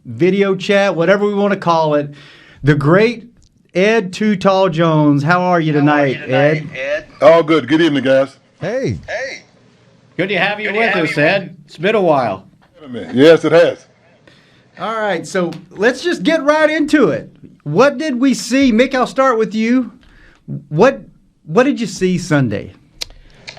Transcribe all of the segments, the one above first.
video chat, whatever we want to call it. The great Ed Too Tall Jones. How are you tonight, Ed? All good. Good evening, guys. Hey. Good to have you with us, Ed. It's been a while. Yes, it has. All right, so let's just get right into it. What did we see? Mick, I'll start with you. What did you see Sunday?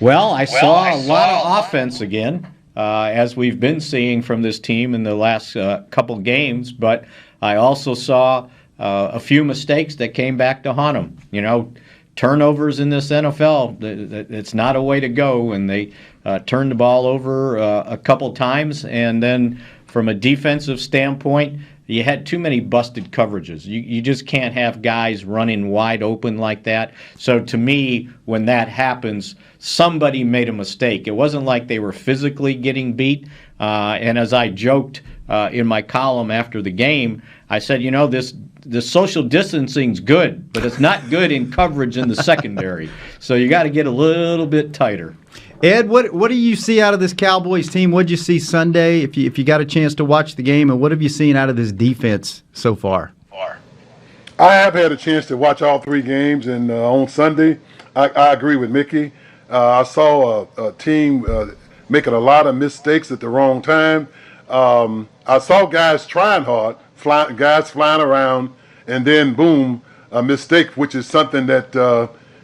Well, I saw a lot of offense again, as we've been seeing from this team in the last couple games, but I also saw a few mistakes that came back to haunt them. You know, turnovers in this NFL, it's not a way to go, and they turned the ball over a couple times, and then from a defensive standpoint, you had too many busted coverages. You just can't have guys running wide open like that. So to me, when that happens, somebody made a mistake. It wasn't like they were physically getting beat. And as I joked in my column after the game, I said, you know, this social distancing's good, but it's not good in coverage in the secondary. So you got to get a little bit tighter. Ed, what do you see out of this Cowboys team? What did you see Sunday, if you got a chance to watch the game, and what have you seen out of this defense so far? I have had a chance to watch all three games, and on Sunday, I agree with Mickey. I saw a team making a lot of mistakes at the wrong time. I saw guys trying hard, guys flying around, and then boom, a mistake, which is something that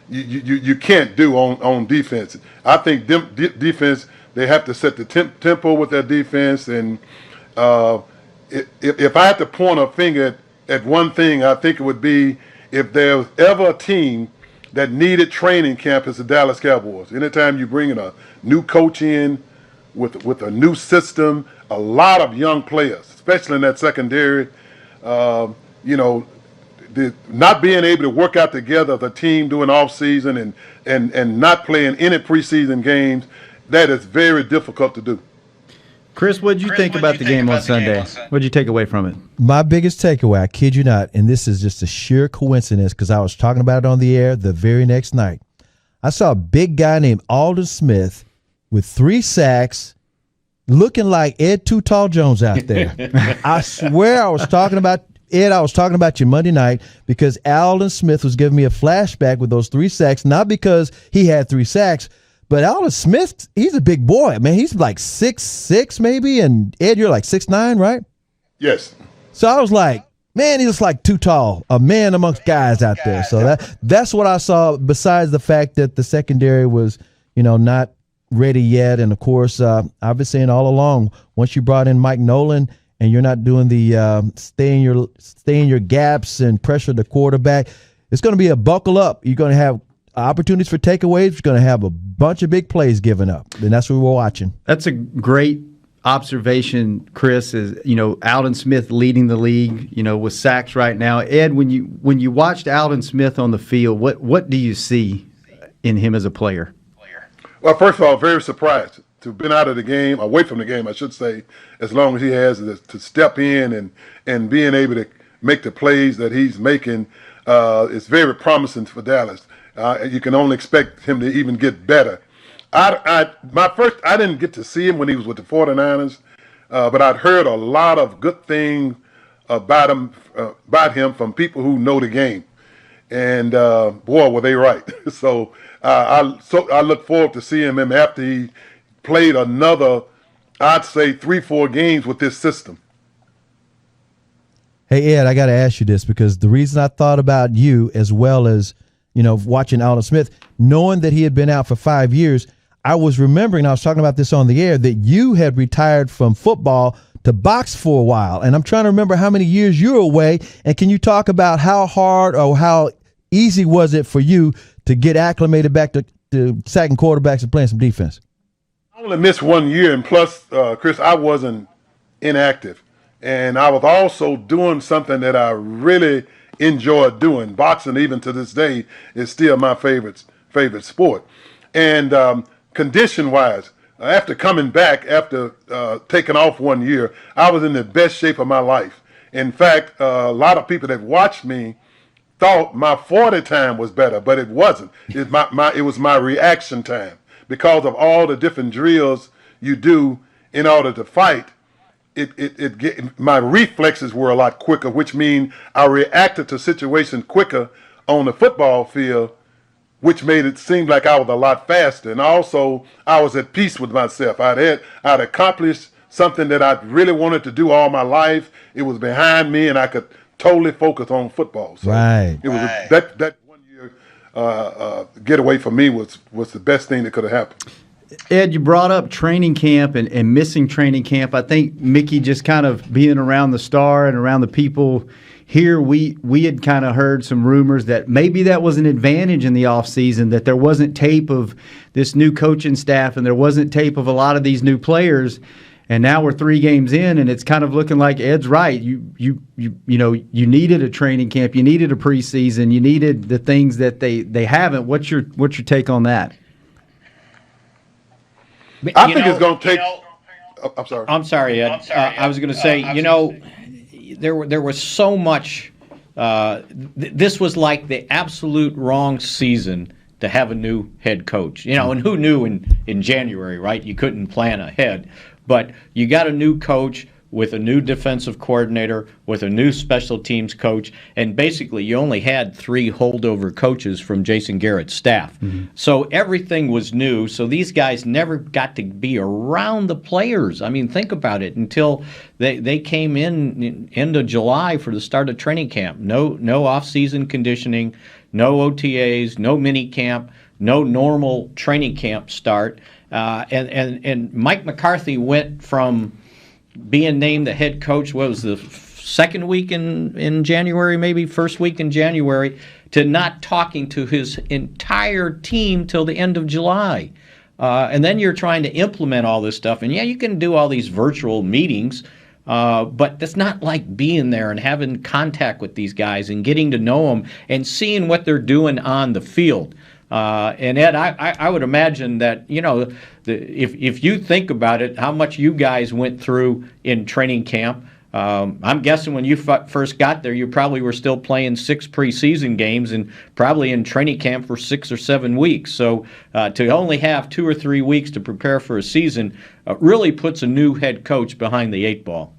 you can't do on defense. I think defense, they have to set the tempo with their defense. And if I had to point a finger at one thing, I think it would be if there was ever a team that needed training camp, it's the Dallas Cowboys. Anytime you bring in a new coach in with a new system, a lot of young players, especially in that secondary, not being able to work out together as a team during off season and not playing any preseason games, that is very difficult to do. Chris, what did you think about the game on Sunday? What did you take away from it? My biggest takeaway, I kid you not, and this is just a sheer coincidence because I was talking about it on the air the very next night. I saw a big guy named Alvin Smith with 3 sacks looking like Ed Too Tall Jones out there. I swear I was talking about you Monday night because Alvin Smith was giving me a flashback with those 3 sacks, not because he had 3 sacks, but Alvin Smith, he's a big boy. Man, he's like 6'6" maybe, and Ed, you're like 6'9", right? Yes. So I was like, man, he looks like too tall, a man amongst guys out there. So that's what I saw, besides the fact that the secondary was, not ready yet. And, of course, I've been saying all along, once you brought in Mike Nolan – and you're not doing the stay in your gaps and pressure the quarterback, it's going to be a buckle up. You're going to have opportunities for takeaways. You're going to have a bunch of big plays given up, and that's what we're watching. That's a great observation, Chris. Is Alvin Smith leading the league, with sacks right now. Ed, when you watched Alvin Smith on the field, what do you see in him as a player? Well, first of all, very surprised to have been out of the game, away from the game, I should say, as long as he has to step in and being able to make the plays that he's making. It's very promising for Dallas. You can only expect him to even get better. I didn't get to see him when he was with the 49ers, but I'd heard a lot of good things about him from people who know the game. And boy, were they right. So I look forward to seeing him after he played another, I'd say 3-4 games with this system. Hey, Ed, I got to ask you this because the reason I thought about you as well as, watching Alvin Smith, knowing that he had been out for 5 years, I was remembering, I was talking about this on the air, that you had retired from football to box for a while. And I'm trying to remember how many years you were away. And can you talk about how hard or how easy was it for you to get acclimated back to sacking quarterbacks and playing some defense? I only missed 1 year, and plus, Chris, I wasn't inactive. And I was also doing something that I really enjoyed doing. Boxing, even to this day, is still my favorite sport. And condition-wise, after coming back, after taking off 1 year, I was in the best shape of my life. In fact, a lot of people that watched me thought my 40 time was better, but it wasn't. It was my reaction time. Because of all the different drills you do in order to fight, my reflexes were a lot quicker, which means I reacted to situations quicker on the football field, which made it seem like I was a lot faster. And also, I was at peace with myself. I'd accomplished something that I really wanted to do all my life. It was behind me, and I could totally focus on football. So Right. it was that 1 year getaway for me was the best thing that could have happened. Ed, you brought up training camp and missing training camp. I think Mickey, just kind of being around the star and around the people here, we had kind of heard some rumors that maybe that was an advantage in the offseason, that there wasn't tape of this new coaching staff and there wasn't tape of a lot of these new players. And now we're 3 games in, and it's kind of looking like Ed's right. You needed a training camp, you needed a preseason, you needed the things that they haven't. What's your take on that? I think it's going to take. I'm sorry. I'm sorry, Ed. I was going to say, there was so much. This was like the absolute wrong season to have a new head coach. And who knew in January, right? You couldn't plan ahead. But you got a new coach with a new defensive coordinator, with a new special teams coach, and basically you only had 3 holdover coaches from Jason Garrett's staff. Mm-hmm. So everything was new, so these guys never got to be around the players. I mean, think about it, until they came in end of July for the start of training camp. No off-season conditioning, no OTAs, no mini camp, no normal training camp start. And Mike McCarthy went from being named the head coach, what was the second week in January, maybe first week in January, to not talking to his entire team till the end of July. And then you're trying to implement all this stuff. And, yeah, you can do all these virtual meetings, but that's not like being there and having contact with these guys and getting to know them and seeing what they're doing on the field. And Ed, I would imagine that, if you think about it, how much you guys went through in training camp. I'm guessing when you first got there, you probably were still playing 6 preseason games and probably in training camp for 6 or 7 weeks. So to only have 2 or 3 weeks to prepare for a season really puts a new head coach behind the 8 ball.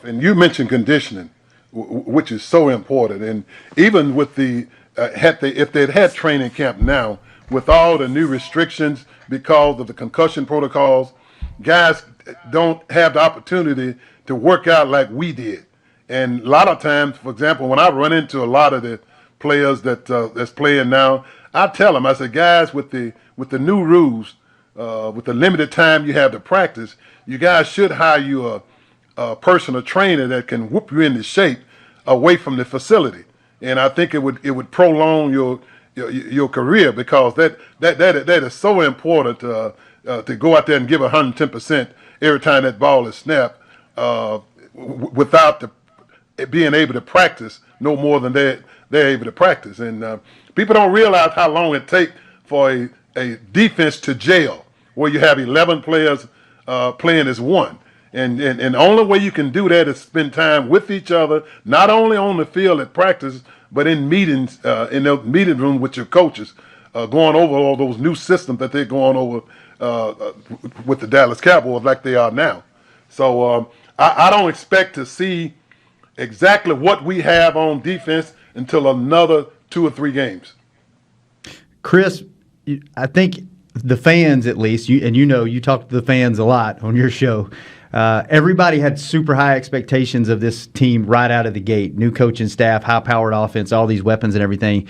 And you mentioned conditioning, which is so important. And even with the if they'd had training camp now, with all the new restrictions because of the concussion protocols, guys don't have the opportunity to work out like we did. And a lot of times, for example, when I run into a lot of the players that's playing now, I tell them, I say, guys, with the new rules, with the limited time you have to practice, you guys should hire you a personal trainer that can whoop you into shape away from the facility. And I think it would prolong your career, because that is so important to go out there and give 110% every time that ball is snapped, without being able to practice no more than they're able to practice. And people don't realize how long it takes for a defense to gel, where you have 11 players playing as one. And the only way you can do that is spend time with each other, not only on the field at practice, but in meetings, in the meeting room with your coaches, going over all those new systems that they're going over with the Dallas Cowboys like they are now. So I don't expect to see exactly what we have on defense until another 2 or 3 games. Chris, I think the fans, at least, you talk to the fans a lot on your show. Everybody had super high expectations of this team right out of the gate. New coaching staff, high-powered offense, all these weapons and everything.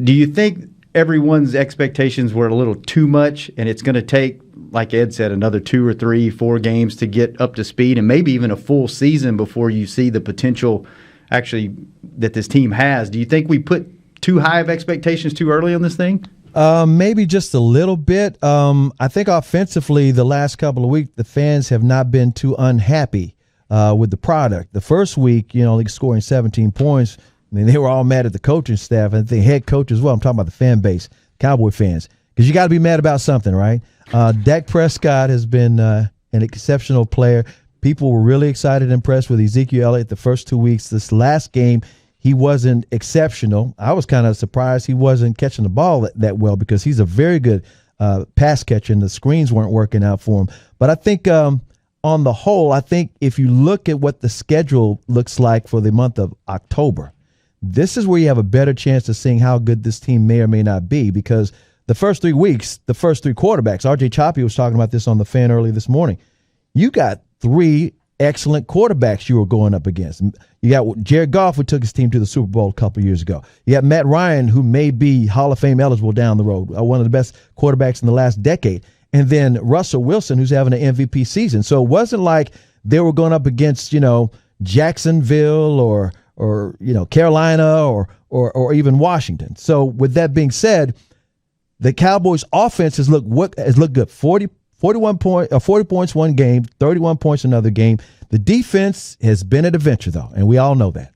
Do you think everyone's expectations were a little too much, and it's going to take, like Ed said, another 2 or 3, 4 games to get up to speed, and maybe even a full season before you see the potential actually that this team has? Do you think we put too high of expectations too early on this thing? Maybe just a little bit. I think offensively, the last couple of weeks, the fans have not been too unhappy with the product. The first week, like scoring 17 points, I mean, they were all mad at the coaching staff and the head coach as well. I'm talking about the fan base, Cowboy fans, because you got to be mad about something, right? Dak Prescott has been an exceptional player. People were really excited and impressed with Ezekiel Elliott the first 2 weeks. This last game, he wasn't exceptional. I was kind of surprised he wasn't catching the ball that well, because he's a very good pass catcher, and the screens weren't working out for him. But I think on the whole, I think if you look at what the schedule looks like for the month of October, this is where you have a better chance of seeing how good this team may or may not be, because the first 3 weeks, the first three quarterbacks, RJ Choppy was talking about this on the Fan early this morning. You got three excellent quarterbacks you were going up against. You got Jared Goff, who took his team to the Super Bowl a couple years ago. You got Matt Ryan, who may be Hall of Fame eligible down the road, one of the best quarterbacks in the last decade. And then Russell Wilson, who's having an MVP season. So it wasn't like they were going up against, Jacksonville or Carolina or even Washington. So with that being said, the Cowboys offense has looked good. 40 points one game, 31 points another game. The defense has been an adventure, though, and we all know that.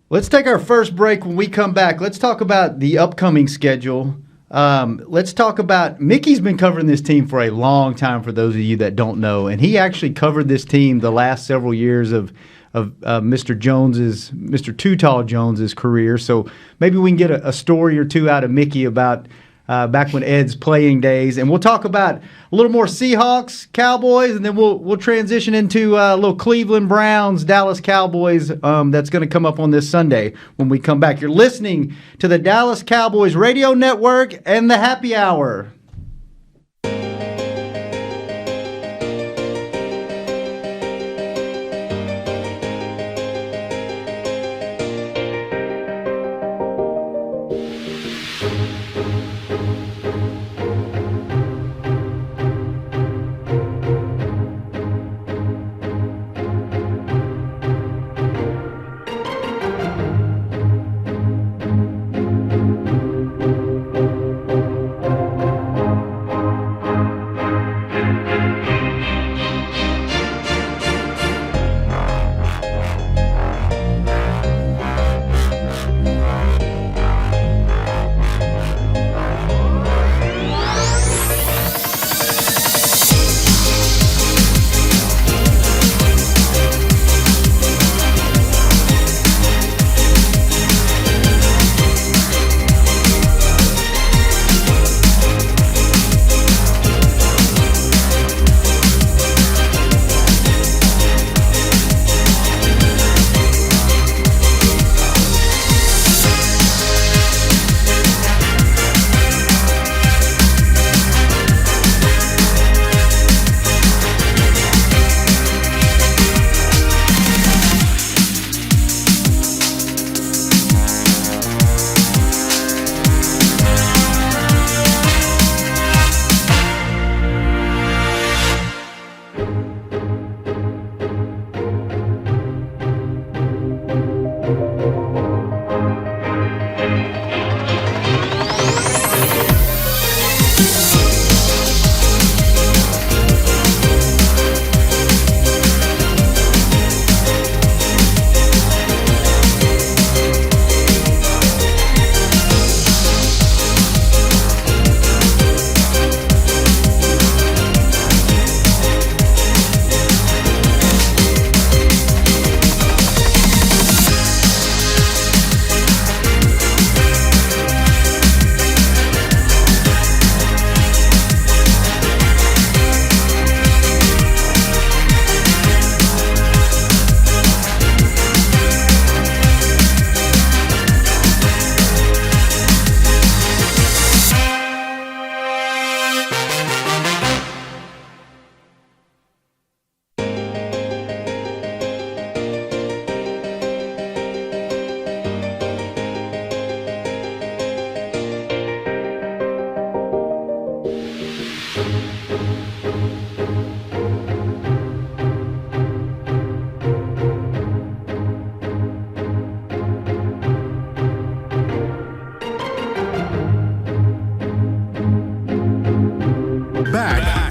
Let's take our first break. When we come back, let's talk about the upcoming schedule. Let's talk about Mickey's been covering this team for a long time, for those of you that don't know, and he actually covered this team the last several years of Mr. Too Tall Jones's career. So maybe we can get a story or two out of Mickey about back when Ed's playing days, and we'll talk about a little more Seahawks, Cowboys, and then we'll transition into a little Cleveland Browns, Dallas Cowboys. That's going to come up on this Sunday when we come back. You're listening to the Dallas Cowboys Radio Network and the Happy Hour.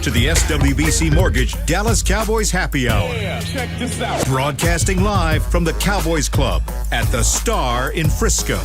To the SWBC Mortgage Dallas Cowboys Happy Hour. Yeah, check this out. Broadcasting live from the Cowboys Club at the Star in Frisco.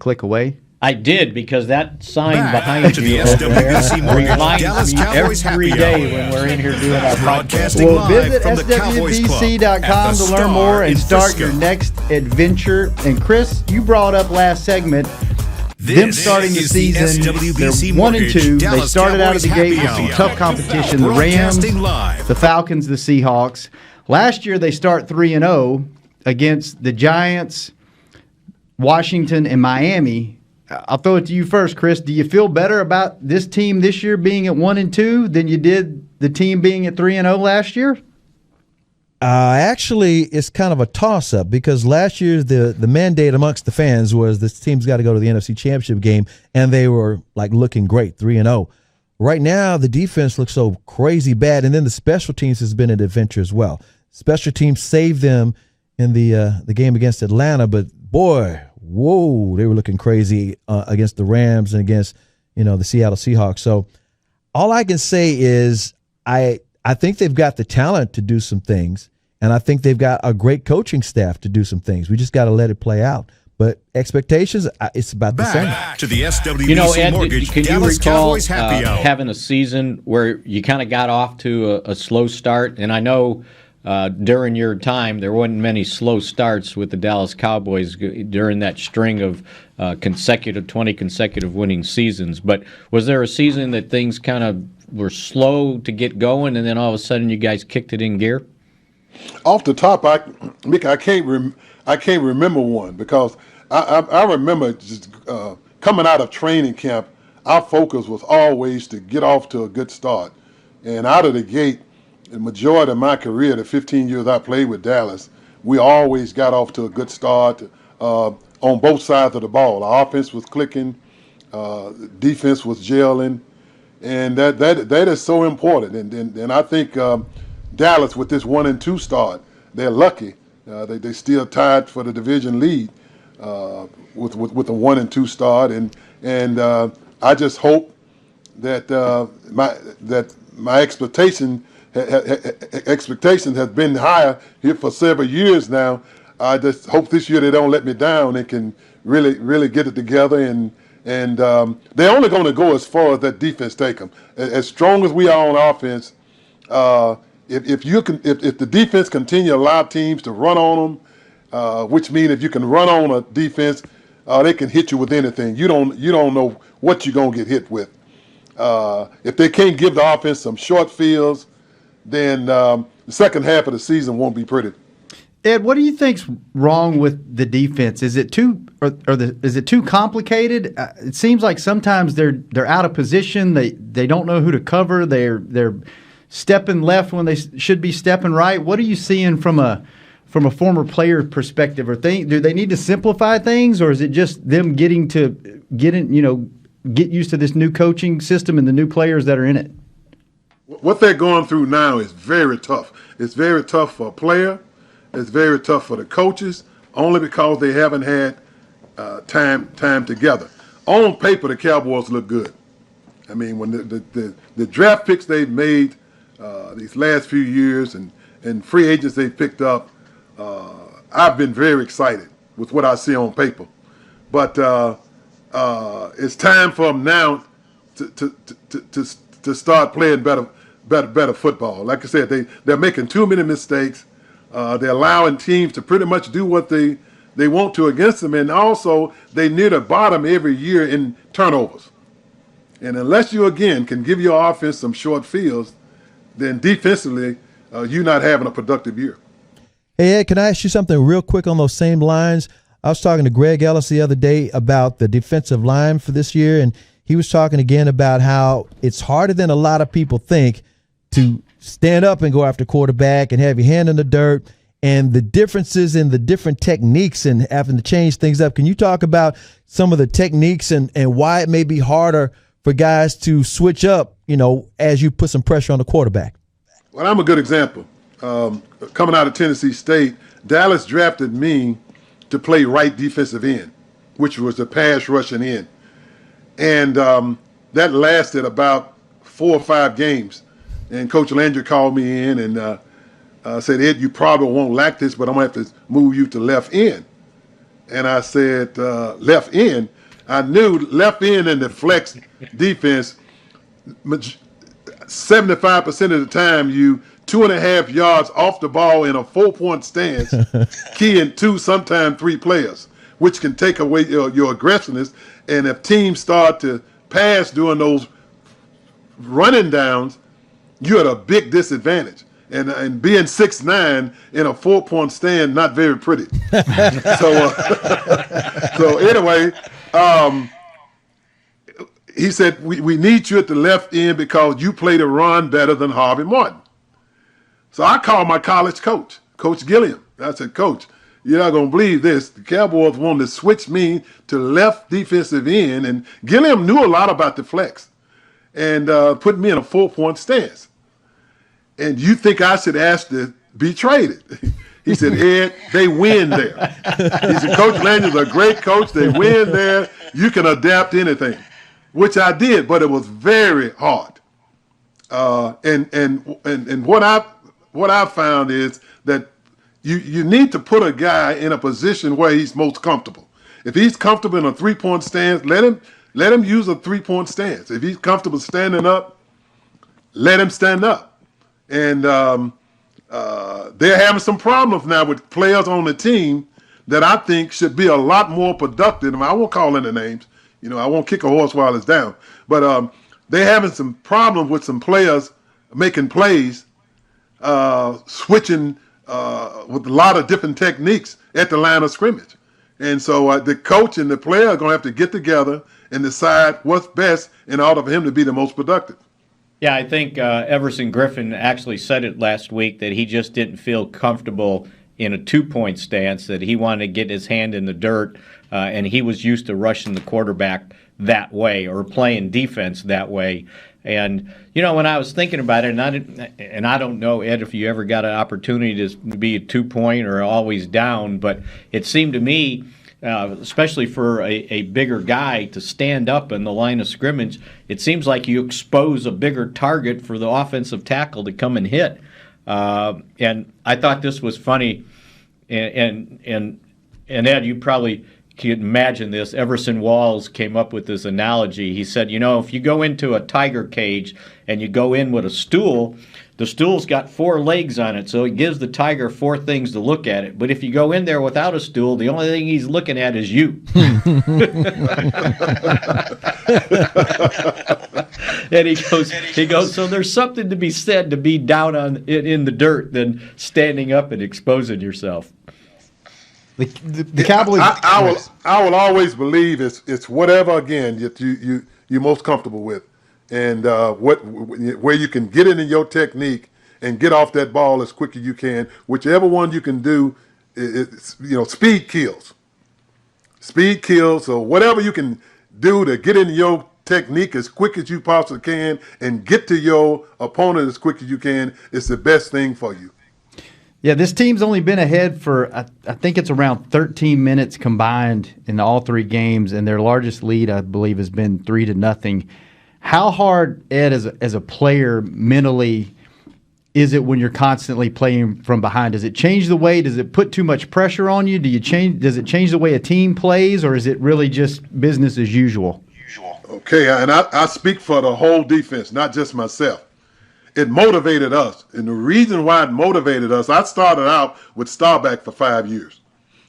Click away. I did, because that sign Back behind to you the over there SWBC Mortgage reminds Dallas me Cowboys every Happy day Hour. when we're in here doing our podcast. Broadcasting Well, live visit from the Cowboys Club SWBC.com at the to learn Star more and in start Frisco. your next adventure. And Chris, you brought up last segment them starting the is season. SWBC They're 1-2. They Dallas started out of the Cowboys gate with Happy some tough Hour. competition. The Rams, Broadcasting live. the Falcons, the Seahawks. Last year they start 3-0 against the Giants, Washington, and Miami. I'll throw it to you first, Chris. Do you feel better about this team this year being at 1-2 than you did the team being at 3-0 last year? Actually, it's kind of a toss-up because last year the mandate amongst the fans was this team's got to go to the NFC Championship game, and they were like looking great, 3-0. Right now, the defense looks so crazy bad, and then the special teams has been an adventure as well. Special teams saved them in the game against Atlanta, but boy, whoa, they were looking crazy against the Rams and against the Seattle Seahawks. So all I can say is I think they've got the talent to do some things, and I think they've got a great coaching staff to do some things. We just got to let it play out. But expectations, it's about the same. Back to the SWBC You know, Ed, Mortgage can you Dallas recall Cowboys Happy Hour. having a season where you kind of got off to a slow start? And I know during your time there wasn't many slow starts with the Dallas Cowboys during that string of 20 consecutive winning seasons. But was there a season that things kind of were slow to get going, and then all of a sudden you guys kicked it in gear? Off the top, Mick, I can't remember one because I remember just coming out of training camp, our focus was always to get off to a good start. And out of the gate, the majority of my career, the 15 years I played with Dallas, we always got off to a good start on both sides of the ball. Our offense was clicking, defense was gelling, and that is so important. And I think Dallas, with this 1-2 start, they're lucky. They still tied for the division lead with a 1-2 start, and I just hope that my expectations have been higher here for several years now. I just hope this year they don't let me down and can really get it together. And they're only going to go as far as that defense take them. As strong as we are on offense, if the defense continue to allow teams to run on them, which means if you can run on a defense, they can hit you with anything. You don't know what you're gonna get hit with. If they can't give the offense some short fields, then the second half of the season won't be pretty. Ed, what do you think's wrong with the defense? Is it too is it too complicated? It seems like sometimes they're out of position. They don't know who to cover. They're stepping left when they should be stepping right. What are you seeing from a former player perspective? Or do they need to simplify things, or is it just them get used to this new coaching system and the new players that are in it? What they're going through now is very tough. It's very tough for a player. It's very tough for the coaches, only because they haven't had time together. On paper, the Cowboys look good. I mean, when the draft picks they've made these last few years and free agents they've picked up, I've been very excited with what I see on paper. But it's time for them now to start playing better football. Like I said, they're making too many mistakes. They're allowing teams to pretty much do what they want to against them, and also they near the bottom every year in turnovers. And unless you again can give your offense some short fields, then defensively you're not having a productive year. Hey, Ed, can I ask you something real quick on those same lines? I was talking to Greg Ellis the other day about the defensive line for this year, and he was talking again about how it's harder than a lot of people think to stand up and go after quarterback and have your hand in the dirt, and the differences in the different techniques and having to change things up. Can you talk about some of the techniques and why it may be harder for guys to switch up, as you put some pressure on the quarterback? Well, I'm a good example. Coming out of Tennessee State, Dallas drafted me to play right defensive end, which was the pass rushing end. And that lasted about 4 or 5 games. And Coach Landry called me in and said, Ed, you probably won't like this, but I'm going to have to move you to left end. And I said, left end? I knew left end in the flex defense, 75% of the time you 2.5 yards off the ball in a 4-point stance, keying 2, sometimes 3 players, which can take away your aggressiveness. And if teams start to pass during those running downs, you're at a big disadvantage. And being 6'9" in a 4-point stand, not very pretty. So anyway, he said, we need you at the left end because you play the run better than Harvey Martin. So I called my college coach, Coach Gilliam. I said, Coach, you're not going to believe this. The Cowboys wanted to switch me to left defensive end, and Gilliam knew a lot about the flex and put me in a 4-point stance. And you think I should ask to be traded? He said, Ed, they win there. He said, Coach Lanion's a great coach. They win there. You can adapt anything, which I did, but it was very hard. And what I found is that you need to put a guy in a position where he's most comfortable. If he's comfortable in a 3-point stance, let him use a 3-point stance. If he's comfortable standing up, let him stand up. And they're having some problems now with players on the team that I think should be a lot more productive. I won't call any names. I won't kick a horse while it's down. But they're having some problems with some players making plays, switching with a lot of different techniques at the line of scrimmage. And so the coach and the player are going to have to get together and decide what's best in order for him to be the most productive. Yeah, I think Everson Griffin actually said it last week that he just didn't feel comfortable in a 2-point stance, that he wanted to get his hand in the dirt, and he was used to rushing the quarterback that way or playing defense that way. And, when I was thinking about it, and I don't know, Ed, if you ever got an opportunity to be a 2-point or always down, but it seemed to me, especially for a bigger guy to stand up in the line of scrimmage, it seems like you expose a bigger target for the offensive tackle to come and hit. And I thought this was funny, and Ed, you probably can imagine this. Everson Walls came up with this analogy. He said, if you go into a tiger cage and you go in with a stool, the stool's got 4 legs on it, so it gives the tiger 4 things to look at it. But if you go in there without a stool, the only thing he's looking at is you. And he goes, so there's something to be said to be down in the dirt than standing up and exposing yourself. The Cowboys. I will always believe it's whatever, again, that you're most comfortable with. And where you can get it in your technique and get off that ball as quick as you can. Whichever one you can do, speed kills. Speed kills. So whatever you can do to get in your technique as quick as you possibly can and get to your opponent as quick as you can is the best thing for you. Yeah, this team's only been ahead for, I think it's around 13 minutes combined in all 3 games, and their largest lead, I believe, has been 3-0. How hard, Ed, as a player mentally, is it when you're constantly playing from behind? Does it change the way? Does it put too much pressure on you? Does it change the way a team plays, or is it really just business as usual? Okay, and I speak for the whole defense, not just myself. It motivated us, and the reason why it motivated us, I started out with Staubach for 5 years.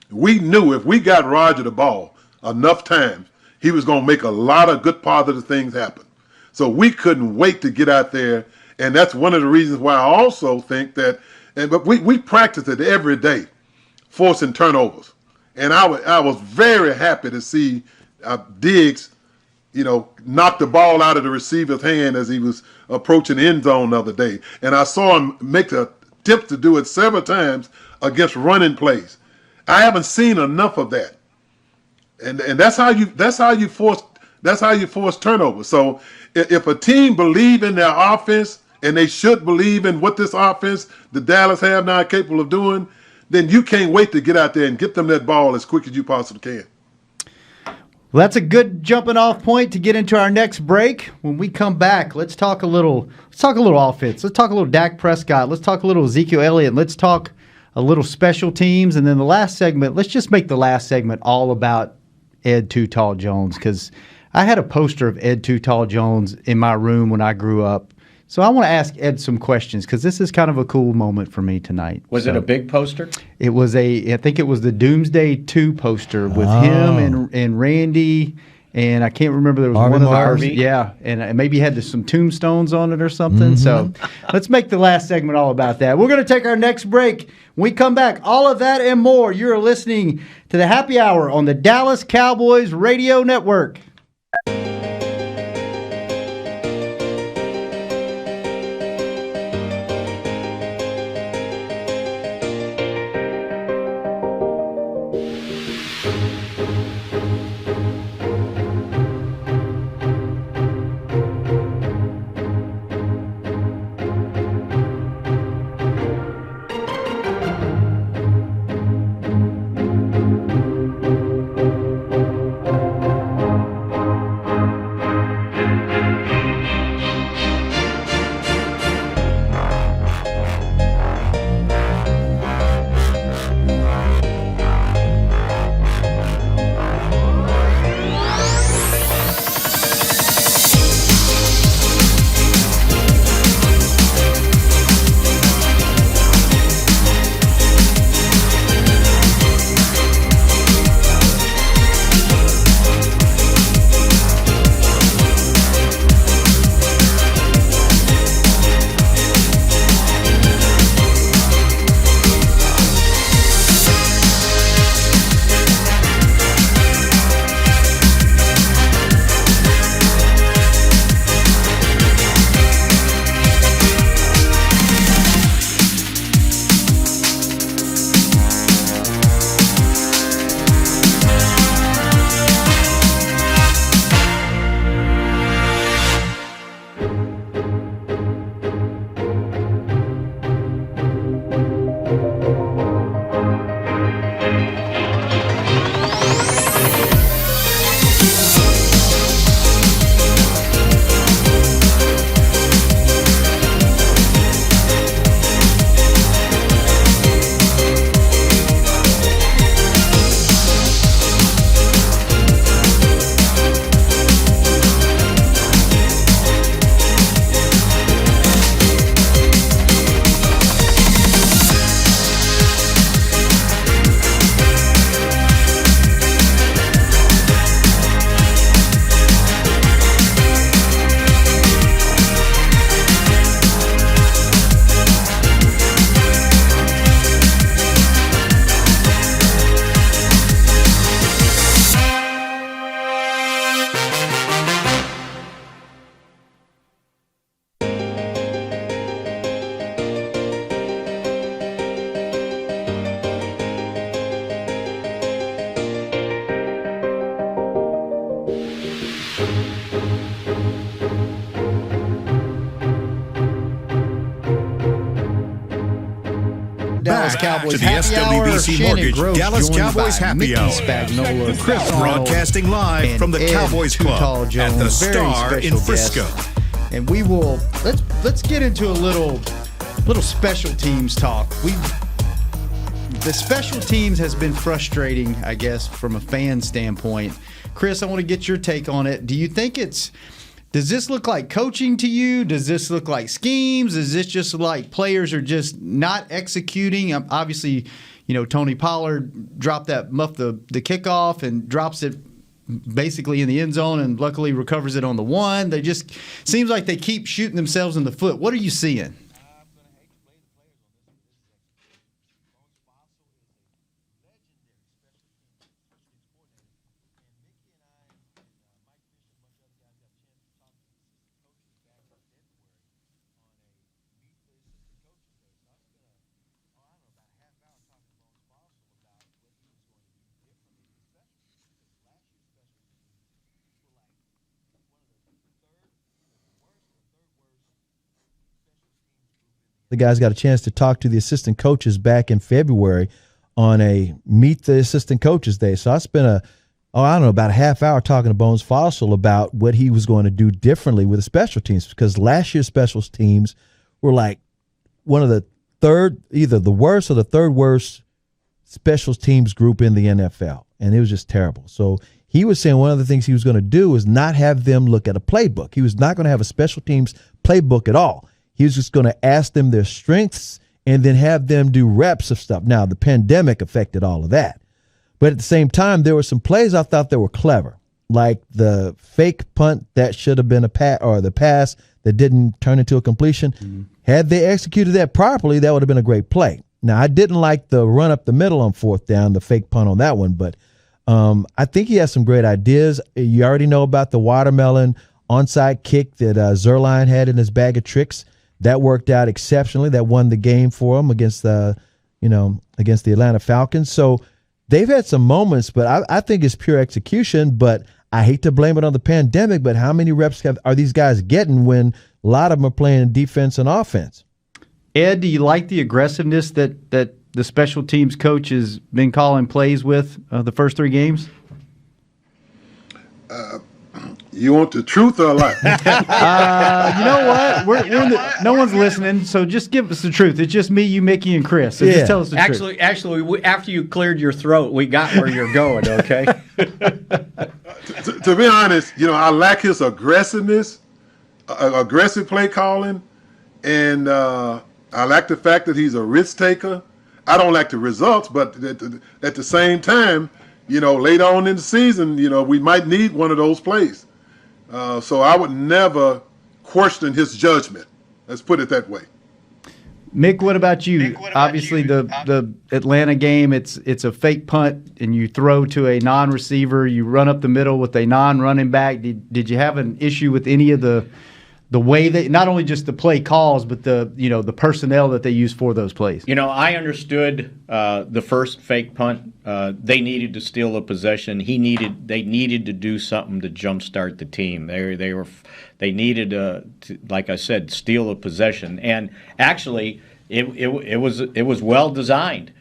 We knew if we got Roger the ball enough times, he was going to make a lot of good positive things happen. So we couldn't wait to get out there, and that's one of the reasons why I also think that. But we practiced it every day, forcing turnovers, and I was very happy to see Diggs, knock the ball out of the receiver's hand as he was approaching the end zone the other day, and I saw him make the attempt to do it several times against running plays. I haven't seen enough of that, and that's how you force turnovers. So if a team believe in their offense, and they should believe in what this offense the Dallas have now capable of doing, then you can't wait to get out there and get them that ball as quick as you possibly can. Well, that's a good jumping off point to get into our next break. When we come back, let's talk a little offense. Let's talk a little Dak Prescott. Let's talk a little Ezekiel Elliott. Let's talk a little special teams. And then the last segment, let's just make the last segment all about Ed Too Tall Jones, because I had a poster of Ed Too Tall Jones in my room when I grew up. So I want to ask Ed some questions because this is kind of a cool moment for me tonight. Was it a big poster? It was I think it was the Doomsday 2 poster with him and Randy, and I can't remember, there was Harvey one of the Mars. yeah, and maybe had some tombstones on it or something. So let's make the last segment all about that. We're going to take our next break. When we come back, all of that and more. You're listening to the Happy Hour on the Dallas Cowboys Radio Network. Dallas Cowboys to the Happy Hour. SWBC Shannon Mortgage Gross Dallas joined Cowboys by Happy Mickey Hour. Spagnola, Chris Arnold, Broadcasting live and from the Ed Cowboys Too Tall Club Jones, at the very Star in special Frisco. guest. And we will let's get into a little special teams talk. The special teams has been frustrating, I guess, from a fan standpoint. Chris, I want to get your take on it. Do you think does this look like coaching to you? Does this look like schemes? Is this just like players are just not executing? Obviously, Tony Pollard dropped the kickoff and drops it basically in the end zone and luckily recovers it on the one. They just seems like they keep shooting themselves in the foot. What are you seeing? The guys got a chance to talk to the assistant coaches back in February on a Meet the Assistant Coaches Day. So I spent about a half hour talking to Bones Fossil about what he was going to do differently with the special teams, because last year's special teams were like one of the either the worst or the third worst special teams group in the NFL. And it was just terrible. So he was saying one of the things he was going to do was not have them look at a playbook. He was not going to have a special teams playbook at all. He was just going to ask them their strengths and then have them do reps of stuff. Now, the pandemic affected all of that. But at the same time, there were some plays I thought that were clever, like the fake punt that should have been a pass, or the pass that didn't turn into a completion. Mm-hmm. Had they executed that properly, that would have been a great play. Now, I didn't like the run up the middle on fourth down, the fake punt on that one, but I think he has some great ideas. You already know about the watermelon onside kick that Zerline had in his bag of tricks. That worked out exceptionally. That won the game for him against the Atlanta Falcons. So they've had some moments, but I think it's pure execution. But I hate to blame it on the pandemic, but how many reps are these guys getting when a lot of them are playing defense and offense? Ed, do you like the aggressiveness that the special teams coach has been calling plays with the first 3 games? You want the truth or a lie? You know what? No one's listening, so just give us the truth. It's just me, you, Mickey, and Chris. So just tell us the truth. Actually, after you cleared your throat, we got where you're going, okay? to be honest, I like his aggressiveness, aggressive play calling, and I like the fact that he's a risk taker. I don't like the results, but at the same time, later on in the season, we might need one of those plays. So I would never question his judgment. Let's put it that way. Mick, what about you? Obviously, the Atlanta game, it's a fake punt, and you throw to a non-receiver. You run up the middle with a non-running back. Did you have an issue with any of the way they, not only just the play calls, but the personnel that they use for those plays? I understood the first fake punt. They needed to steal a possession. They needed to do something to jumpstart the team. They needed to, like I said, steal a possession. And actually, it was well designed.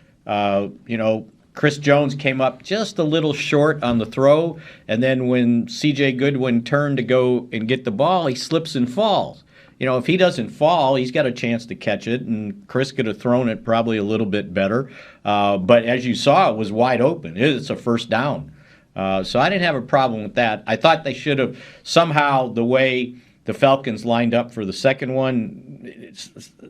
Chris Jones came up just a little short on the throw, and then when C.J. Goodwin turned to go and get the ball, he slips and falls. If he doesn't fall, he's got a chance to catch it, and Chris could have thrown it probably a little bit better. But as you saw, it was wide open. It's a first down. So I didn't have a problem with that. I thought they should have somehow, the way the Falcons lined up for the second one,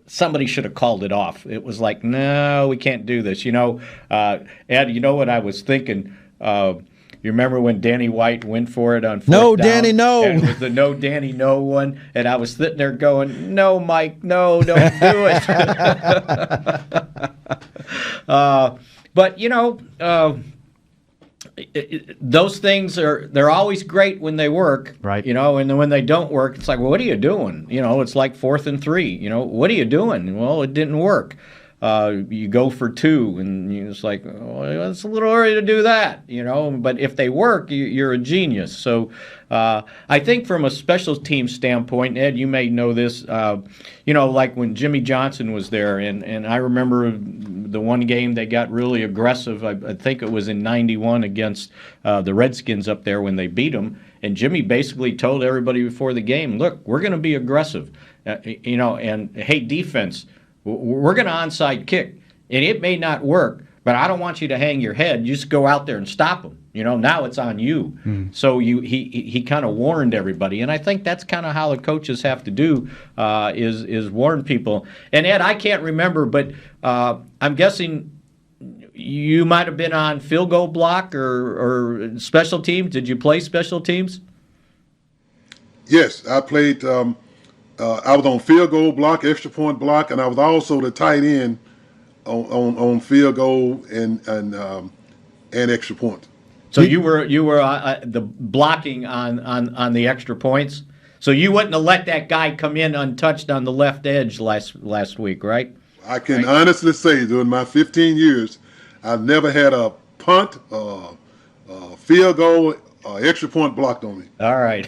somebody should have called it off. It was like, no, we can't do this. Ed, you know what I was thinking? You remember when Danny White went for it on fourth down? No, Danny, no. And it was the no, Danny, no one. And I was sitting there going, no, Mike, no, don't do it. But, those things they're always great when they work, right? And then when they don't work, it's like, well, what are you doing? It's like 4th and 3. What are you doing? Well, it didn't work. You go for 2, and it's like, oh, it's a little early to do that, But if they work, you're a genius. So I think from a special team standpoint, Ed, you may know this, like when Jimmy Johnson was there, and I remember the one game they got really aggressive. I think it was in '91 against the Redskins up there when they beat them. And Jimmy basically told everybody before the game, look, we're going to be aggressive, and hey, defense, we're going to onside kick, and it may not work, but I don't want you to hang your head. You just go out there and stop them. Now it's on you. So he kind of warned everybody, and I think that's kind of how the coaches have to do is warn people. And Ed, I can't remember, but I'm guessing you might have been on field goal block or special teams. Did you play special teams? Yes, I played. I was on field goal block, extra point block, and I was also the tight end on field goal and extra point. So you were the blocking on the extra points. So you wouldn't have let that guy come in untouched on the left edge last week, right? I can honestly say during my 15 years, I've never had a punt, field goal, extra point blocked on me. All right.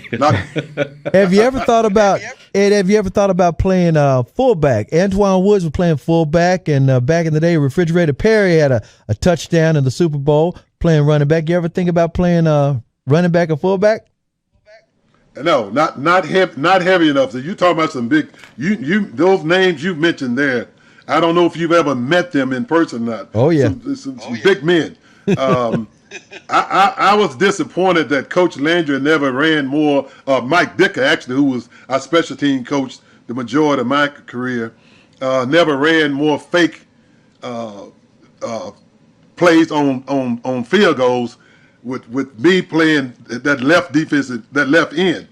Have you ever thought about Ed? Have you ever thought about playing fullback? Antoine Woods was playing fullback, and back in the day, Refrigerator Perry had a touchdown in the Super Bowl playing running back. You ever think about playing running back or fullback? No, not heavy enough. So you talking about some big you those names you mentioned there. I don't know if you've ever met them in person or not. Oh yeah, some big men. I was disappointed that Coach Landry never ran more. Mike Dicker, actually, who was our special team coach the majority of my career, never ran more fake plays on field goals with me playing that left defense, that left end.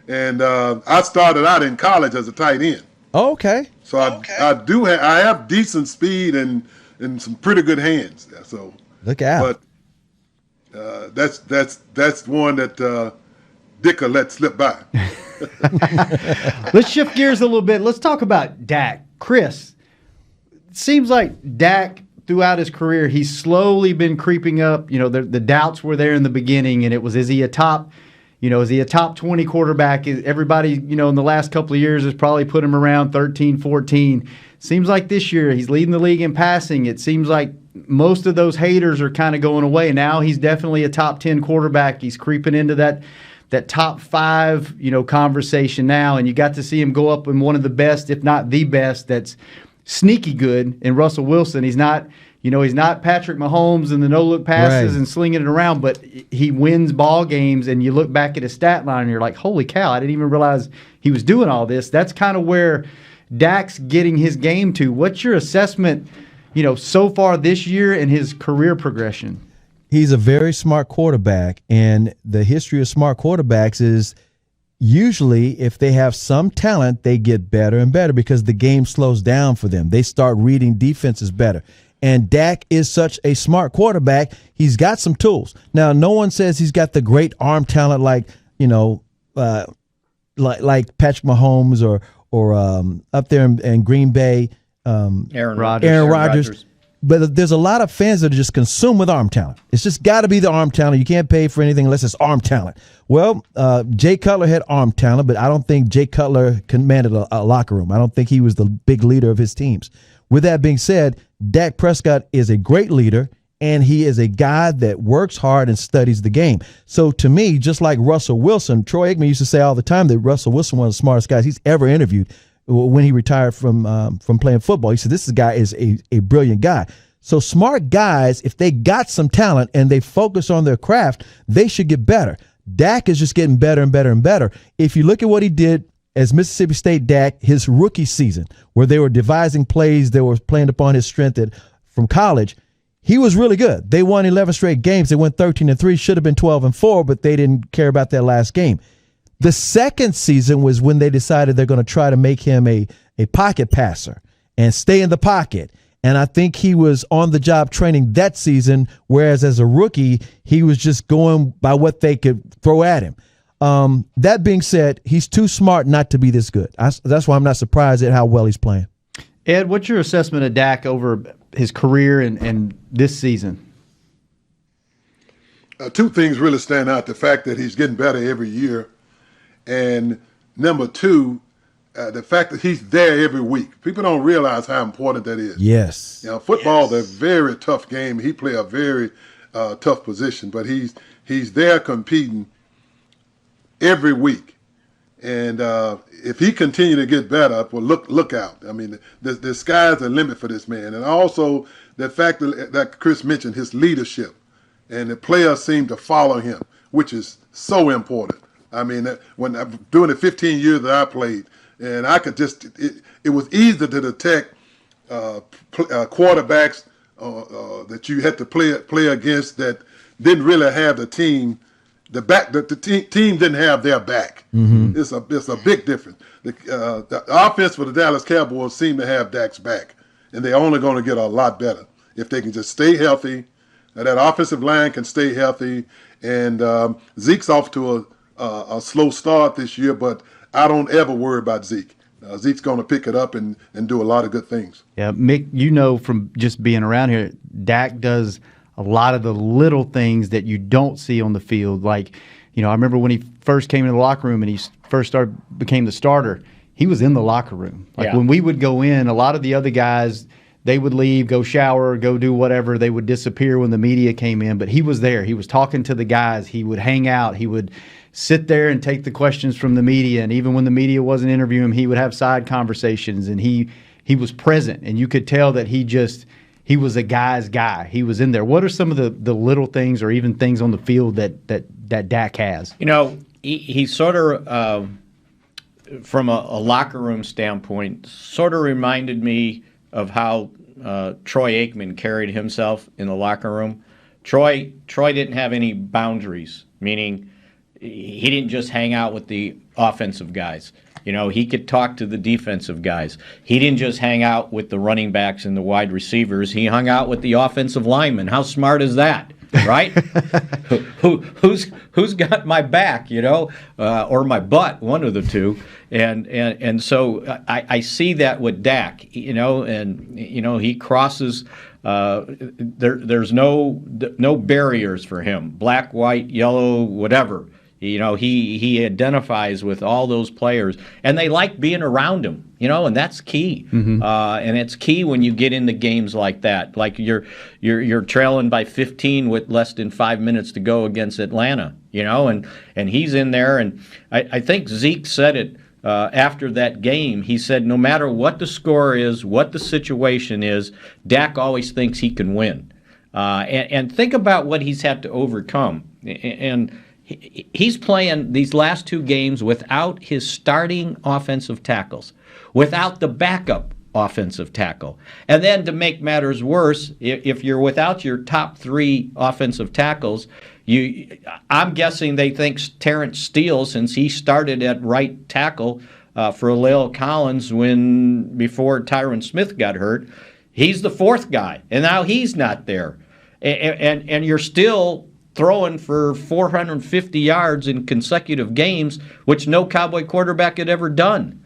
And I started out in college as a tight end. Oh, okay. So I have decent speed and some pretty good hands. So look out. But that's one that Dicker let slip by. Let's shift gears a little bit. Let's talk about Dak. Chris, it seems like Dak throughout his career, he's slowly been creeping up. You know, the doubts were there in the beginning, and it was, is he a top 20 quarterback? Everybody, in the last couple of years has probably put him around 13, 14. Seems like this year he's leading the league in passing. It seems like most of those haters are kind of going away. Now he's definitely a top 10 quarterback. He's creeping into that top 5, conversation now, and you got to see him go up in one of the best, if not the best, that's sneaky good in Russell Wilson. He's not Patrick Mahomes and the no-look passes and slinging it around, but he wins ball games, and you look back at his stat line and you're like, holy cow, I didn't even realize he was doing all this. That's kind of where Dak's getting his game to. What's your assessment, so far this year in his career progression? He's a very smart quarterback, and the history of smart quarterbacks is usually if they have some talent, they get better and better because the game slows down for them. They start reading defenses better. And Dak is such a smart quarterback. He's got some tools. Now, no one says he's got the great arm talent like Patrick Mahomes or up there in Green Bay, Aaron Rodgers. But there's a lot of fans that are just consumed with arm talent. It's just got to be the arm talent. You can't pay for anything unless it's arm talent. Well, Jay Cutler had arm talent, but I don't think Jay Cutler commanded a locker room. I don't think he was the big leader of his teams. With that being said, Dak Prescott is a great leader, and he is a guy that works hard and studies the game. So to me, just like Russell Wilson, Troy Aikman used to say all the time that Russell Wilson was one of the smartest guys he's ever interviewed when he retired from playing football. He said, this guy is a brilliant guy. So smart guys, if they got some talent and they focus on their craft, they should get better. Dak is just getting better and better and better. If you look at what he did as Mississippi State Dak, his rookie season, where they were devising plays that were playing upon his strength from college, he was really good. They won 11 straight games. They went 13-3, should have been 12-4, but they didn't care about that last game. The second season was when they decided they're going to try to make him a pocket passer and stay in the pocket. And I think he was on the job training that season, whereas as a rookie, he was just going by what they could throw at him. That being said, he's too smart not to be this good. That's why I'm not surprised at how well he's playing. Ed, what's your assessment of Dak over his career and this season? Two things really stand out. The fact that he's getting better every year. And number two, the fact that he's there every week. People don't realize how important that is. Yes. Football is a very tough game. He plays a very tough position, but he's there competing every week. And if he continue to get better, well, look out. I mean, the sky's the limit for this man. And also the fact that Chris mentioned, his leadership, and the players seem to follow him, which is so important. I mean, when during the 15 years that I played, and I could just, it was easy to detect quarterbacks that you had to play against that didn't really have the team. The team didn't have their back. Mm-hmm. It's a big difference. The offense for the Dallas Cowboys seem to have Dak's back, and they're only going to get a lot better if they can just stay healthy. That offensive line can stay healthy, and Zeke's off to a slow start this year, but I don't ever worry about Zeke. Zeke's going to pick it up and do a lot of good things. Yeah, Mick, from just being around here, Dak does a lot of the little things that you don't see on the field. Like, I remember when he first came into the locker room and he first became the starter, he was in the locker room. Like when we would go in, a lot of the other guys, they would leave, go shower, go do whatever. They would disappear when the media came in, but he was there. He was talking to the guys. He would hang out. He would sit there and take the questions from the media. And even when the media wasn't interviewing him, he would have side conversations, and he was present. And you could tell that he he was a guy's guy. He was in there. What are some of the little things or even things on the field that Dak has? You know, he sort of, from a locker room standpoint, sort of reminded me of how Troy Aikman carried himself in the locker room. Troy didn't have any boundaries, meaning he didn't just hang out with the offensive guys. You know, he could talk to the defensive guys. He didn't just hang out with the running backs and the wide receivers. He hung out with the offensive linemen. How smart is that, right? Who's got my back, you know, or my butt, one of the two. And so I see that with Dak, you know, and you know he crosses. There's no barriers for him. Black, white, yellow, whatever. You know, he identifies with all those players, and they like being around him. You know, and that's key. Mm-hmm. And it's key when you get into games like that. Like you're trailing by 15 with less than 5 minutes to go against Atlanta. You know, and he's in there, and I think Zeke said it after that game. He said, no matter what the score is, what the situation is, Dak always thinks he can win. And think about what he's had to overcome. And he's playing these last two games without his starting offensive tackles, without the backup offensive tackle. And then to make matters worse, if you're without your top three offensive tackles, I'm guessing they think Terrence Steele, since he started at right tackle for La'el Collins before Tyron Smith got hurt, he's the fourth guy, and now he's not there. And you're still throwing for 450 yards in consecutive games, which no Cowboy quarterback had ever done.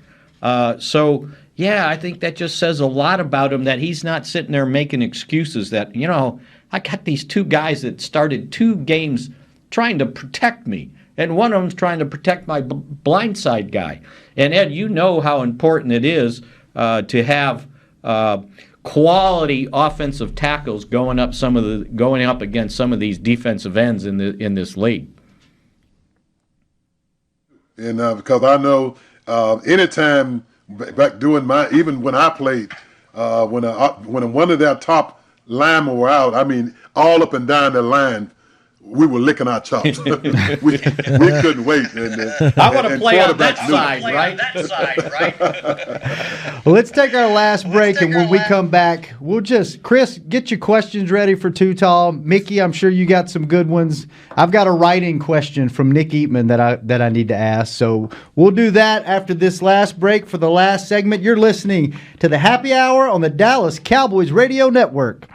So, I think that just says a lot about him, that he's not sitting there making excuses that, you know, I got these two guys that started two games trying to protect me, and one of them's trying to protect my blindside guy. And, Ed, you know how important it is to have quality offensive tackles going up against some of these defensive ends in this league. And because I know anytime back doing even when I played, when one of their top linemen were out, I mean, all up and down the line, we were licking our chops. we couldn't wait. I want to play on that side, right? Well, let's take our last break, and when we come back, Chris, get your questions ready for Too Tall. Mickey, I'm sure you got some good ones. I've got a write-in question from Nick Eatman that I need to ask. So we'll do that after this last break for the last segment. You're listening to the Happy Hour on the Dallas Cowboys Radio Network.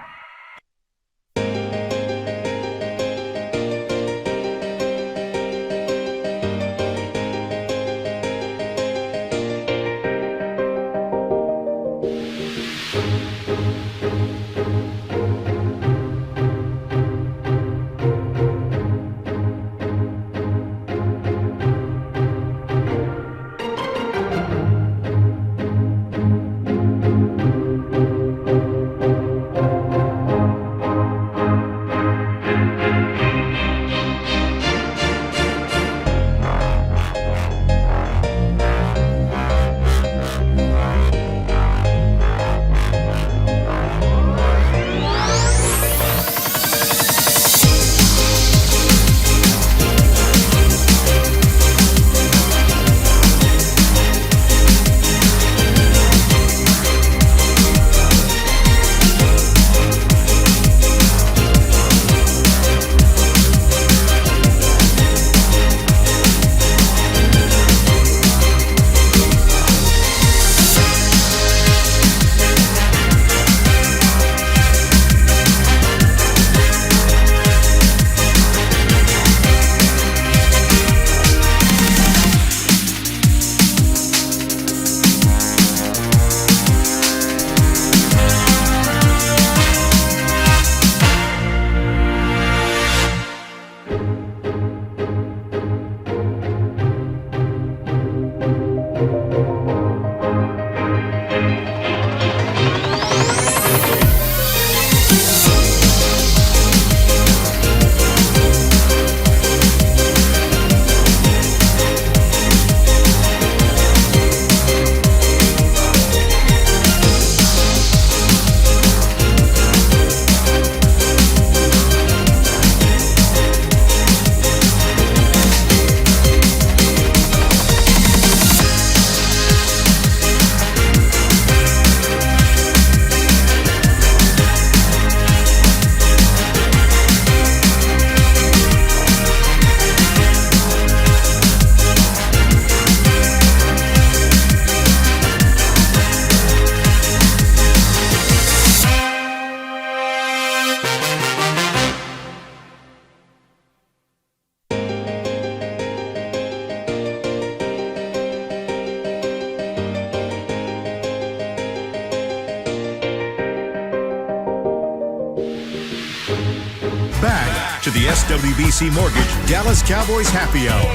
to the SWBC Mortgage Dallas Cowboys Happy Hour.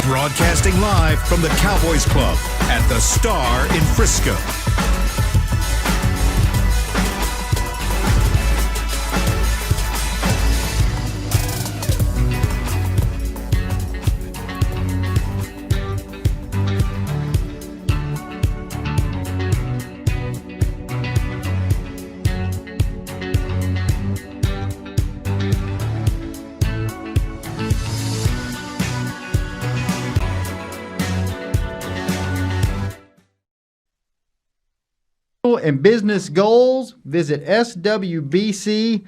Broadcasting live from the Cowboys Club at the Star in Frisco. And business goals, visit swbc.com.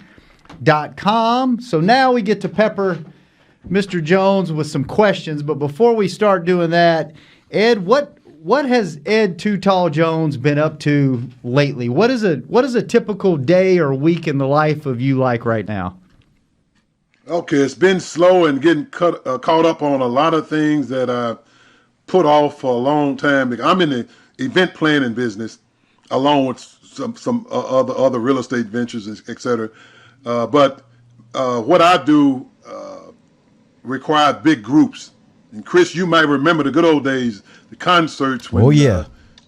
So now we get to pepper Mr. Jones with some questions. But before we start doing that, Ed, what has Ed Too Tall Jones been up to lately? What is a typical day or week in the life of you like right now? Okay, it's been slow and getting caught up on a lot of things that I put off for a long time. I'm in the event planning business, along with some other real estate ventures, et cetera. But what I do requires big groups. And Chris, you might remember the good old days, the concerts when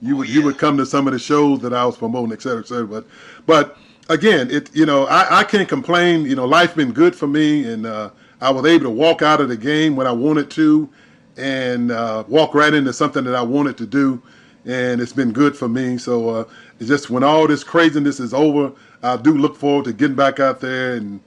you would come to some of the shows that I was promoting, et cetera, et cetera. But again, I can't complain. Life's been good for me, and I was able to walk out of the game when I wanted to, and walk right into something that I wanted to do. And it's been good for me. So it's just when all this craziness is over, I do look forward to getting back out there and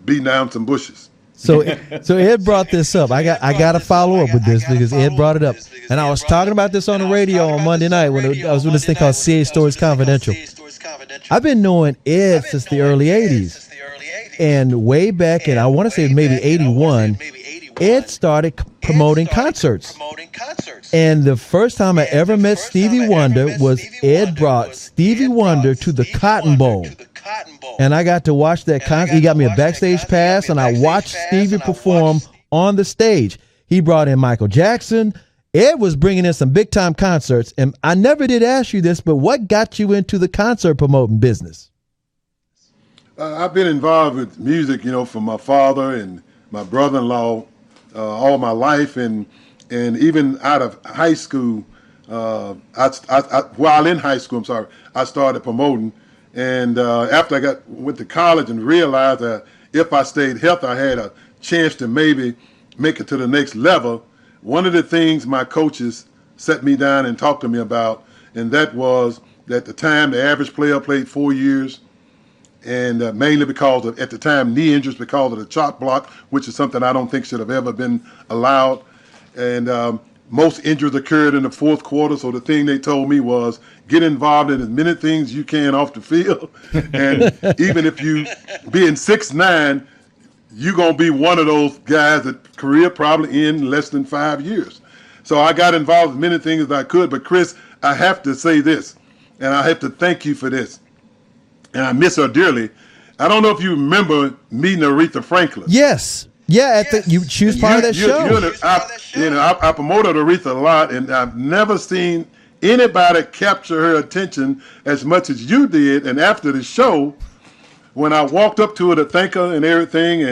beating down some bushes. So Ed brought this up. I got to follow up with this because Ed brought it up, and I was talking about this on the radio on Monday night when I was doing this thing called CA Stories Confidential. I've been knowing Ed since the early '80s, and way back in I want to say maybe '81. Ed started promoting concerts. And the first time I ever met Stevie Wonder was Ed brought Stevie Wonder to the Cotton Bowl. And I got to watch that concert. He got me a backstage pass, and I watched Stevie perform on the stage. He brought in Michael Jackson. Ed was bringing in some big-time concerts. And I never did ask you this, but what got you into the concert promoting business? I've been involved with music, from my father and my brother-in-law all my life, and even out of high school, while in high school, I started promoting. And after I went to college and realized that if I stayed healthy, I had a chance to maybe make it to the next level. One of the things my coaches set me down and talked to me about, and that was that at the time the average player played 4 years, and mainly because of, at the time, knee injuries because of the chop block, which is something I don't think should have ever been allowed. And most injuries occurred in the fourth quarter, so the thing they told me was get involved in as many things you can off the field. And even if you being 6'9", you're going to be one of those guys that career probably in less than 5 years. So I got involved in many things as I could. But, Chris, I have to say this, and I have to thank you for this. And I miss her dearly. I don't know if you remember meeting Aretha Franklin. Yes. Yeah, she was part of that show. I promoted Aretha a lot, and I've never seen anybody capture her attention as much as you did. And after the show, when I walked up to her to thank her and everything,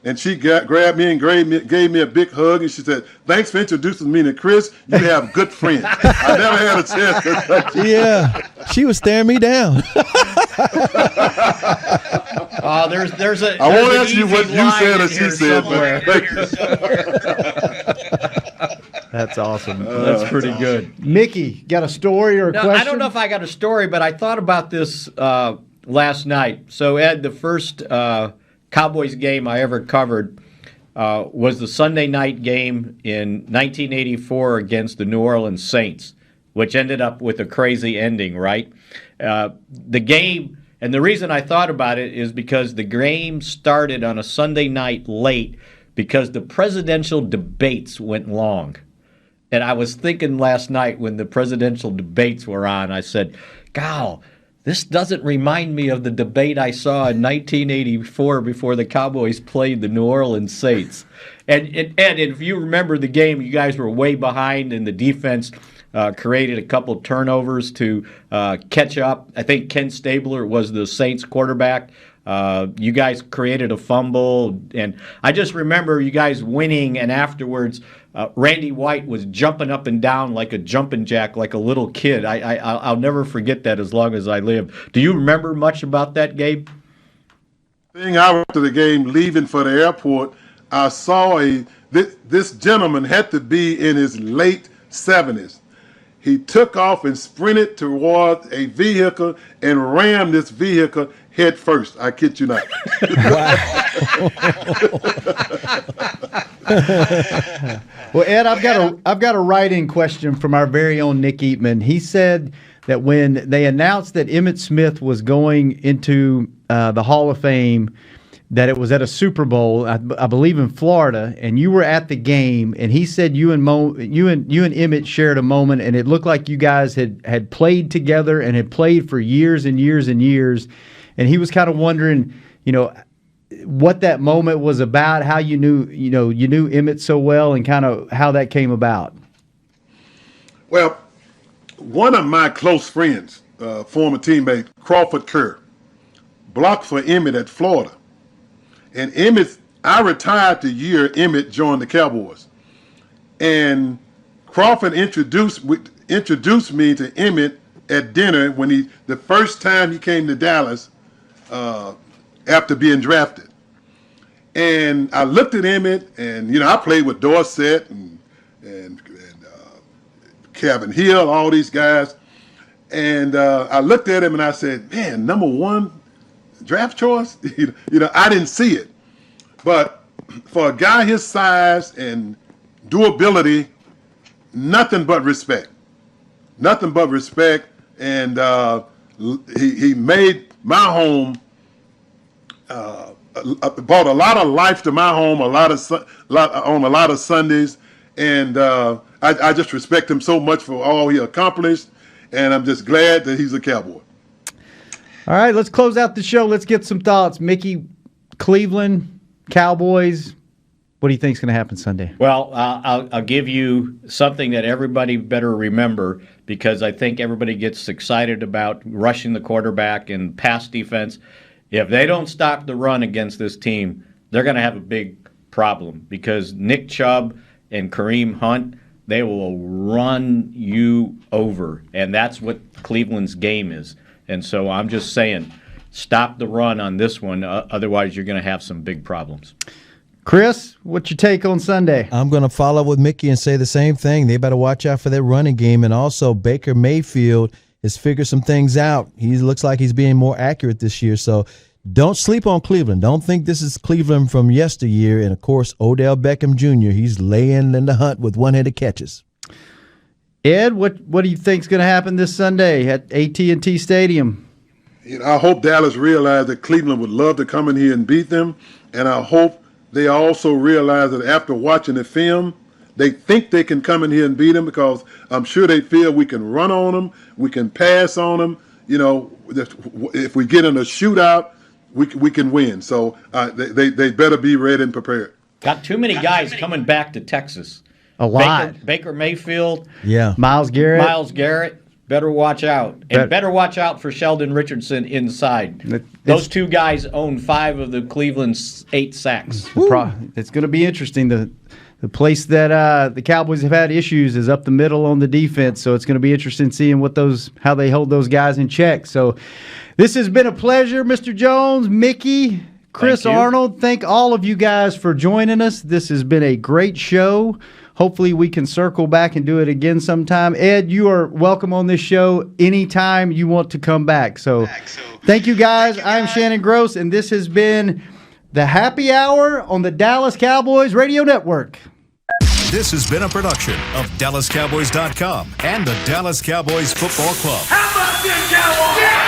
and she grabbed me and gave me a big hug, and she said, "Thanks for introducing me to Chris. You have good friends." I never had a chance to touch you. Yeah, she was staring me down. There's a. I won't ask you what you said or she said, but thank you. That's awesome. That's pretty good. Mickey, got a story or a question? I don't know if I got a story, but I thought about this last night. So, Ed, the first Cowboys game I ever covered was the Sunday night game in 1984 against the New Orleans Saints, which ended up with a crazy ending, right? The game, and the reason I thought about it is because the game started on a Sunday night late because the presidential debates went long. And I was thinking last night when the presidential debates were on, I said, "Gal, this doesn't remind me of the debate I saw in 1984 before the Cowboys played the New Orleans Saints." And if you remember the game, you guys were way behind, and the defense created a couple turnovers to catch up. I think Ken Stabler was the Saints quarterback. You guys created a fumble, and I just remember you guys winning, and afterwards Randy White was jumping up and down like a jumping jack, like a little kid. I'll never forget that as long as I live. Do you remember much about that, Gabe? Thing after the game, leaving for the airport, I saw this gentleman had to be in his late 70s. He took off and sprinted toward a vehicle and rammed this vehicle head first. I kid you not. Well, Ed, I've got a write-in question from our very own Nick Eatman. He said that when they announced that Emmitt Smith was going into the Hall of Fame, that it was at a Super Bowl, I believe in Florida, and you were at the game, and he said you and Emmitt shared a moment, and it looked like you guys had played together and had played for years and years and years, and he was kind of wondering, what that moment was about, how you knew Emmitt so well, and kind of how that came about. Well, one of my close friends, former teammate Crawford Kerr, blocked for Emmitt at Florida. And Emmitt, I retired the year Emmitt joined the Cowboys. And Crawford introduced me to Emmitt at dinner the first time he came to Dallas after being drafted. And I looked at Emmitt, and I played with Dorsett and Kevin Hill, all these guys. And I looked at him and I said, man, number one draft choice? I didn't see it. But for a guy his size and durability, nothing but respect. Nothing but respect. And he made my home, brought a lot of life to my home, on a lot of Sundays. And I just respect him so much for all he accomplished. And I'm just glad that he's a Cowboy. All right, let's close out the show. Let's get some thoughts. Mickey, Cleveland, Cowboys, what do you think is going to happen Sunday? Well, I'll give you something that everybody better remember, because I think everybody gets excited about rushing the quarterback and pass defense. If they don't stop the run against this team, they're going to have a big problem, because Nick Chubb and Kareem Hunt, they will run you over, and that's what Cleveland's game is. And so I'm just saying, stop the run on this one. Otherwise, you're going to have some big problems. Chris, what's your take on Sunday? I'm going to follow up with Mickey and say the same thing. They better watch out for that running game. And also, Baker Mayfield has figured some things out. He looks like he's being more accurate this year. So don't sleep on Cleveland. Don't think this is Cleveland from yesteryear. And, of course, Odell Beckham Jr., he's laying in the hunt with one-handed catches. Ed, what do you think is going to happen this Sunday at AT&T Stadium? I hope Dallas realized that Cleveland would love to come in here and beat them, and I hope they also realize that after watching the film, they think they can come in here and beat them, because I'm sure they feel we can run on them, we can pass on them. If we get in a shootout, we can win. So they better be ready and prepared. Got too many guys coming back to Texas. A lot. Baker Mayfield. Yeah. Miles Garrett. Better watch out. And better watch out for Sheldon Richardson inside. Those two guys own 5 of the Cleveland's 8 sacks. It's going to be interesting. The place that the Cowboys have had issues is up the middle on the defense, so it's going to be interesting seeing how they hold those guys in check. So this has been a pleasure, Mr. Jones, Mickey, Chris Arnold. Thank all of you guys for joining us. This has been a great show. Hopefully we can circle back and do it again sometime. Ed, you are welcome on this show anytime you want to come back. So thank you guys. I'm Shannon Gross, and this has been the Happy Hour on the Dallas Cowboys Radio Network. This has been a production of DallasCowboys.com and the Dallas Cowboys Football Club. How about this, Cowboys? Yeah!